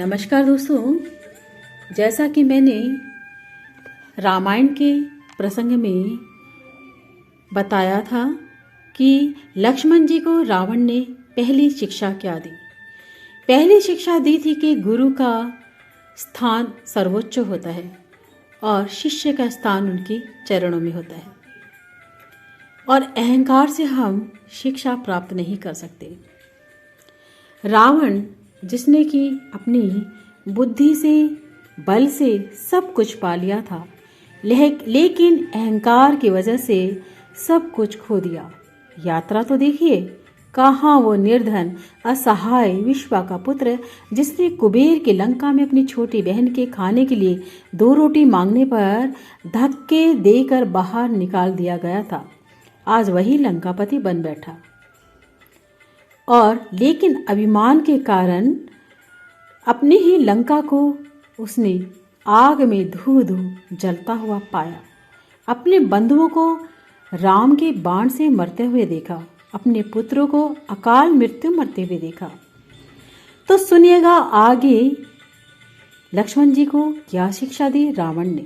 नमस्कार दोस्तों, जैसा कि मैंने रामायण के प्रसंग में बताया था कि लक्ष्मण जी को रावण ने पहली शिक्षा क्या दी। पहली शिक्षा दी थी कि गुरु का स्थान सर्वोच्च होता है और शिष्य का स्थान उनके चरणों में होता है और अहंकार से हम शिक्षा प्राप्त नहीं कर सकते। रावण जिसने कि अपनी बुद्धि से बल से सब कुछ पा लिया था, लेकिन अहंकार की वजह से सब कुछ खो दिया। यात्रा तो देखिए, कहाँ वो निर्धन असहाय विश्वा का पुत्र जिसने कुबेर की लंका में अपनी छोटी बहन के खाने के लिए 2 रोटी मांगने पर धक्के देकर बाहर निकाल दिया गया था, आज वही लंकापति बन बैठा। और लेकिन अभिमान के कारण अपनी ही लंका को उसने आग में धू धू जलता हुआ पाया। अपने बंधुओं को राम के बाण से मरते हुए देखा, अपने पुत्रों को अकाल मृत्यु मरते हुए देखा। तो सुनिएगा आगे लक्ष्मण जी को क्या शिक्षा दी रावण ने।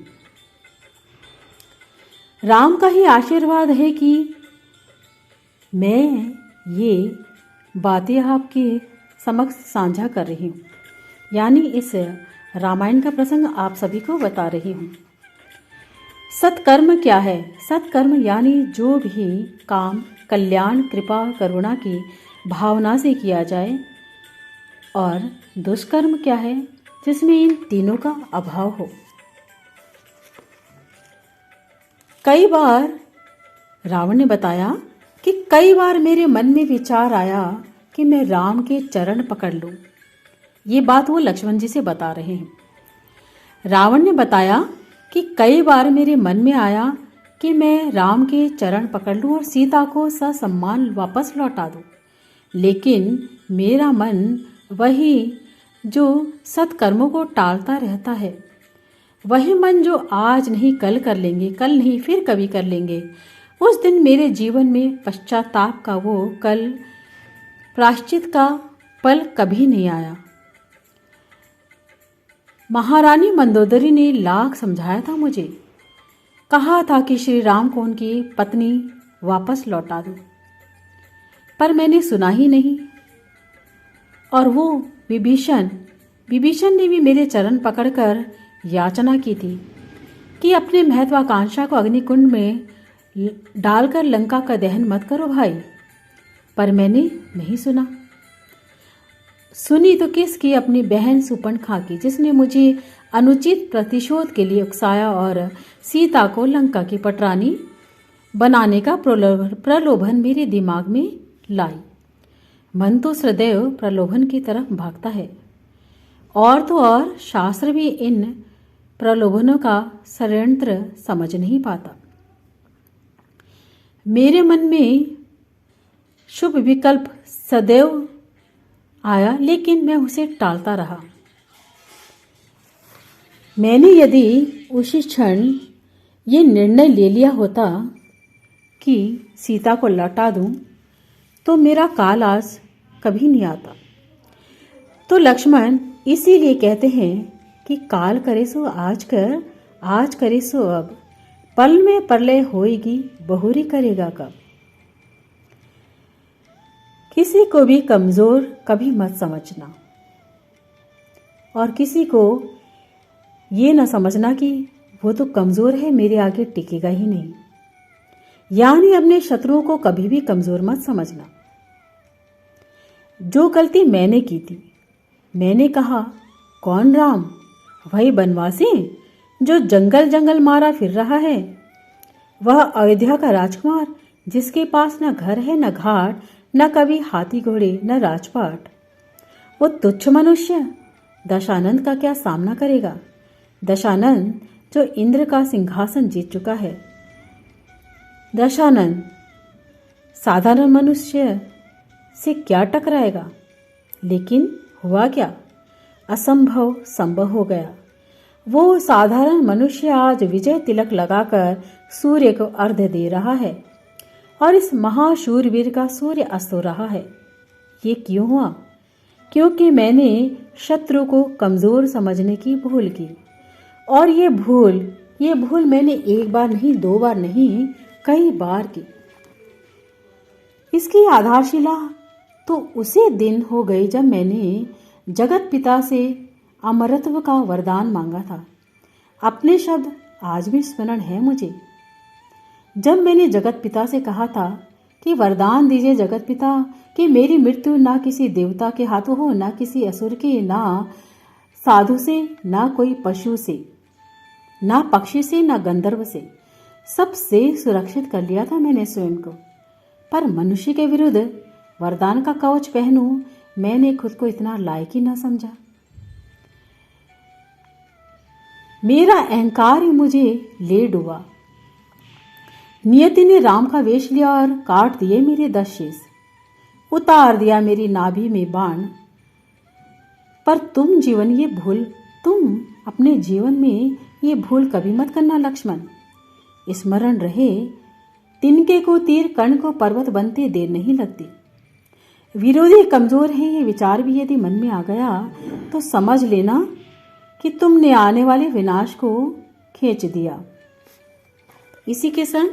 राम का ही आशीर्वाद है कि मैं ये बातें आपके समक्ष साझा कर रही हूँ, यानी इस रामायण का प्रसंग आप सभी को बता रही हूँ। सत्कर्म क्या है? सत्कर्म यानी जो भी काम कल्याण कृपा करुणा की भावना से किया जाए। और दुष्कर्म क्या है? जिसमें इन तीनों का अभाव हो। कई बार रावण ने बताया कि कई बार मेरे मन में विचार आया कि मैं राम के चरण पकड़ लूं। ये बात वो लक्ष्मण जी से बता रहे हैं। रावण ने बताया कि कई बार मेरे मन में आया कि मैं राम के चरण पकड़ लूं और सीता को ससम्मान वापस लौटा दूं, लेकिन मेरा मन वही जो सत्कर्मों को टालता रहता है, वही मन जो आज नहीं कल कर लेंगे, कल नहीं फिर कभी कर लेंगे, उस दिन मेरे जीवन में पश्चाताप का वो कल, प्रायश्चित का पल कभी नहीं आया। महारानी मंदोदरी ने लाख समझाया था मुझे, कहा था कि श्री राम को उनकी पत्नी वापस लौटा दो, पर मैंने सुना ही नहीं। और वो विभीषण ने भी मेरे चरण पकड़कर याचना की थी कि अपने महत्वाकांक्षा को अग्निकुंड में डालकर लंका का दहन मत करो भाई, पर मैंने नहीं सुना। सुनी तो किसकी? अपनी बहन सुपर्णखा की, जिसने मुझे अनुचित प्रतिशोध के लिए उकसाया और सीता को लंका की पटरानी बनाने का प्रलोभन मेरे दिमाग में लाई। मन तो सदैव प्रलोभन की तरफ भागता है, और तो और शास्त्र भी इन प्रलोभनों का षड्यंत्र समझ नहीं पाता। मेरे मन में शुभ विकल्प सदैव आया, लेकिन मैं उसे टालता रहा। मैंने यदि उसी क्षण ये निर्णय ले लिया होता कि सीता को लौटा दूं, तो मेरा काल आज कभी नहीं आता। तो लक्ष्मण इसीलिए कहते हैं कि काल करे सो आज कर, आज करे सो अब, पल में प्रलय होएगी, बहुरी करेगा कब। किसी को भी कमजोर कभी मत समझना, और किसी को ये न समझना कि वो तो कमजोर है, मेरे आगे टिकेगा ही नहीं। यानी अपने शत्रुओं को कभी भी कमजोर मत समझना। जो गलती मैंने की थी, मैंने कहा कौन राम? वही बनवासी जो जंगल जंगल मारा फिर रहा है, वह अयोध्या का राजकुमार जिसके पास न घर है न घाट, न कभी हाथी घोड़े न राजपाट। वो तुच्छ मनुष्य दशानंद का क्या सामना करेगा? दशानंद जो इंद्र का सिंहासन जीत चुका है। दशानंद साधारण मनुष्य से क्या टकराएगा? लेकिन हुआ क्या? असंभव संभव हो गया। वो साधारण मनुष्य आज विजय तिलक लगाकर सूर्य को अर्घ्य दे रहा है, और इस महाशूरवीर का सूर्य अस्त हो रहा है। ये क्यों हुआ? क्योंकि मैंने शत्रु को कमज़ोर समझने की भूल की। और ये भूल मैंने एक बार नहीं, दो बार नहीं, कई बार की। इसकी आधारशिला तो उसी दिन हो गई जब मैंने जगत पिता से अमरत्व का वरदान मांगा था। अपने शब्द आज भी स्मरण है मुझे। जब मैंने जगत पिता से कहा था कि वरदान दीजिए जगत पिता कि मेरी मृत्यु ना किसी देवता के हाथों हो, ना किसी असुर के, ना साधु से, ना कोई पशु से, ना पक्षी से, ना गंधर्व से, सबसे सुरक्षित कर लिया था मैंने स्वयं को। पर मनुष्य के विरुद्ध वरदान का कवच पहनूं, मैंने खुद को इतना लायक ही ना समझा। मेरा अहंकार ही मुझे ले डूबा। नियति ने राम का वेश लिया और काट दिए मेरे 10 शीश, उतार दिया मेरी नाभि में बाण। पर तुम अपने जीवन में ये भूल कभी मत करना लक्ष्मण। स्मरण रहे, तिनके को तीर, कर्ण को पर्वत बनते देर नहीं लगती। विरोधी कमजोर है, ये विचार भी यदि मन में आ गया तो समझ लेना कि तुमने आने वाले विनाश को खींच दिया। इसी के संग